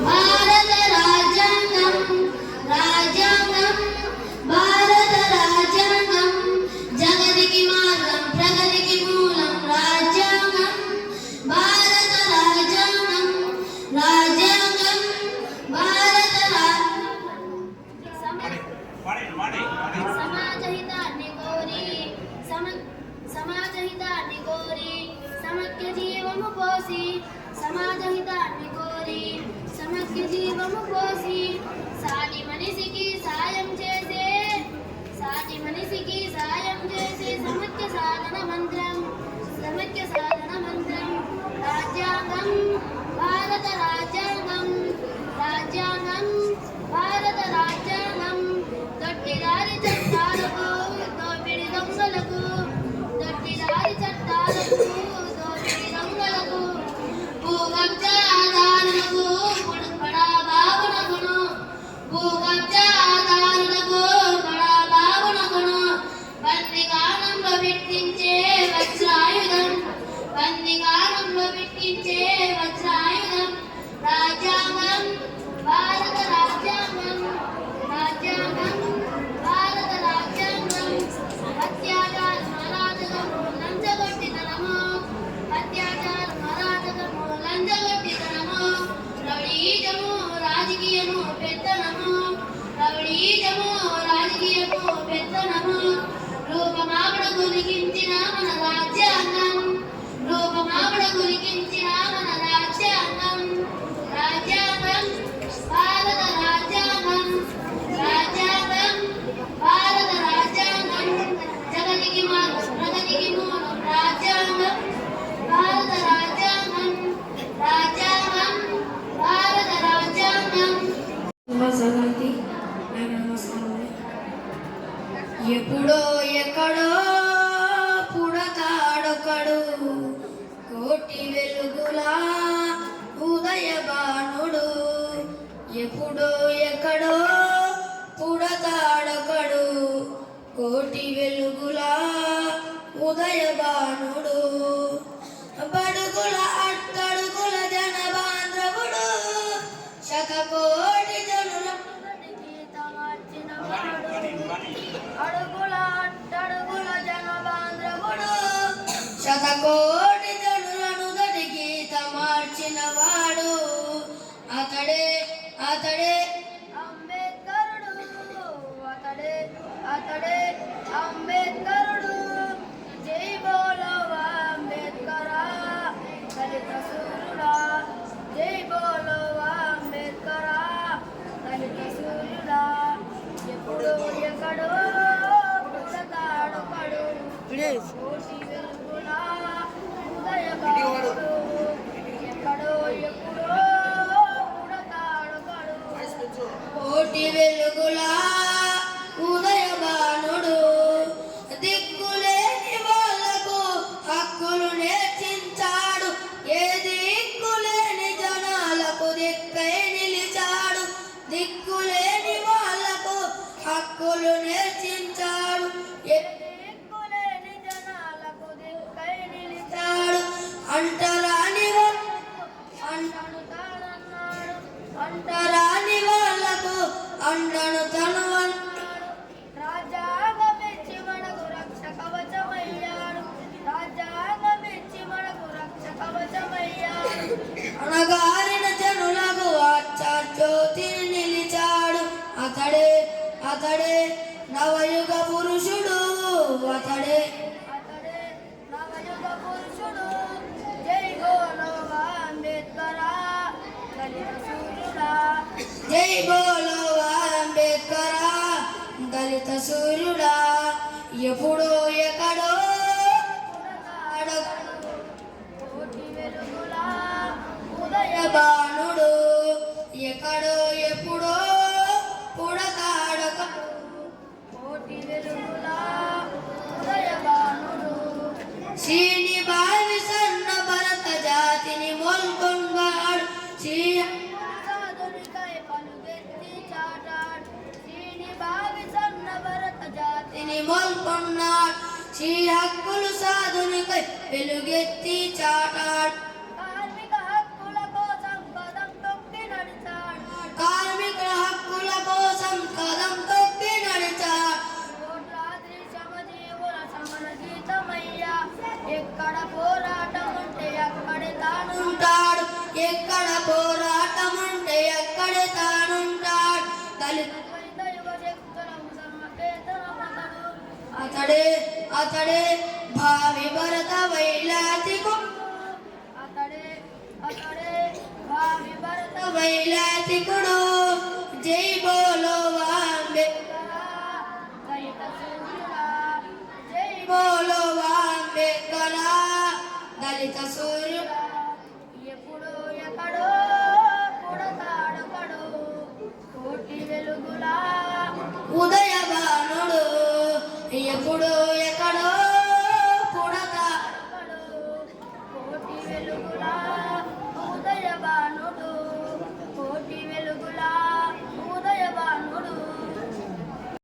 భారత రాజ్యాంగం రాజ్యాంగం భారత రాజ్యాంగం జగతికి మార్గం ప్రగతికి మూలం రాజ్యాంగం భారత రాజ్యాంగం రాజ్యాంగం భారత సమాజహితాన్ని కోరి సమగ్ర జీవము పోసి సమాజహితాన్ని కోరి సమగ్ర జీవము పోసి సాటి మనిషికి సాయం చేసే సమగ్ర సాధన మంత్రం రాజ్యాంగం భారత రాజ్యాంగం రాజ్యాంగం భారత రాజ్యాంగం దొడ్డిదారి చట్టాలకు దోపిడి దొంగలకు భూకబ్జాదారులకు బడాబాబునకును బందికానంలో పెట్టించే వజ్రాయుధం రాజ్యాంగం భారత రాజ్యాంగం రాజ్యాంగం భారత రాజ్యాంగం అత్యాచారం అరాచకము లంచగొట్టితనము రౌడీజము రాజకీయము పెత్తనము రూపమాపడ గురికించిన మన రాజ్యాంగం రాజ్యాంగం భారత రాజ్యాంగం రాజ్యాంగం భారత రాజ్యాంగం జగతికి మార్గం ప్రగతికి మూలం రాజ్యాంగం భారత రాజ్యాంగం రాజ్యాంగం భారత రాజ్యాంగం. ఎప్పుడో ఎక్కడో పుడతాడొకడు కోటి వెలుగులా ఉదయబానుడు ఎప్పుడో ఎక్కడో పుడతాడొకడు కోటి వెలుగులా ఉదయబానుడు బడుగుల అట్టడుగుల జనబాంధ్రవుడు శతకోటి జనుల అడుగుల అట్టడుగుల జనబాంధ్రవుడు శతకోటి జనులను దడి గీత మార్చిన వాడు అతడే అంబేద్కరుడు అతడే అంబేద్కరుడు. జై బోలో అంబేద్కరా దళిత సూర్యుడా జై బోలో అంబేద్కరా దళిత సూర్యుడా ఎప్పుడో ఎక్కడో పుడతాడొకడు కోటి వెలుగులా ఉదయబానుడు ఎక్కడో ఎప్పుడో పుడతాడొకడు కోటి వెలుగులా ఉదయబానుడు దిక్కులేని వాళ్లకు హక్కులు నేర్చించాడు ఏ దిక్కులేని జనాలకు దిక్కై నిలిచాడు దిక్కులేని వాళ్లకు హక్కులు నేర్చించాడు ఏ దిక్కులేని జనాలకు దిక్కై నిలిచాడు అంటరాని వాళ్లకు అండను తను రాజ్యాంగమిచ్చి మనకు రక్ష కవచమయ్యాడు అణగారిన జనులకు ఆచార్యోతిని నిలిచాడు అతడే నవయుగ పురుషుడు అతడే నవయుగ పురుషుడు. జై బోలో అంబేద్కరా దళిత సూర్యుడా జై బోలో అంబేద్కరా దళిత సూర్యుడా ఎప్పుడో ఎక్కడో కోటి వెలుగులా ఉదయబానుడు ఎక్కడో ఎప్పుడో పుడతాడొక కోటి వెలుగులా ఉదయబానుడు. శ్రీని భావి సన్న భరత జాతిని మొల్కొండాడు సాధునికై పలుగెత్తి చాటాడు శ్రీని భావి సన్న భరత జాతిని మొల్కొన్నాడు శ్రీ హక్కులు సాధునికై వెలుగెత్తి చాటాడు కార్మిక హక్కుల కోసం పదం తొక్కిన పడతానుంటాడు దళిత అతడే అతడే భావి భరత వైలాతికుడు అతడే భావి భరత వైలాతికుడు జై బోలో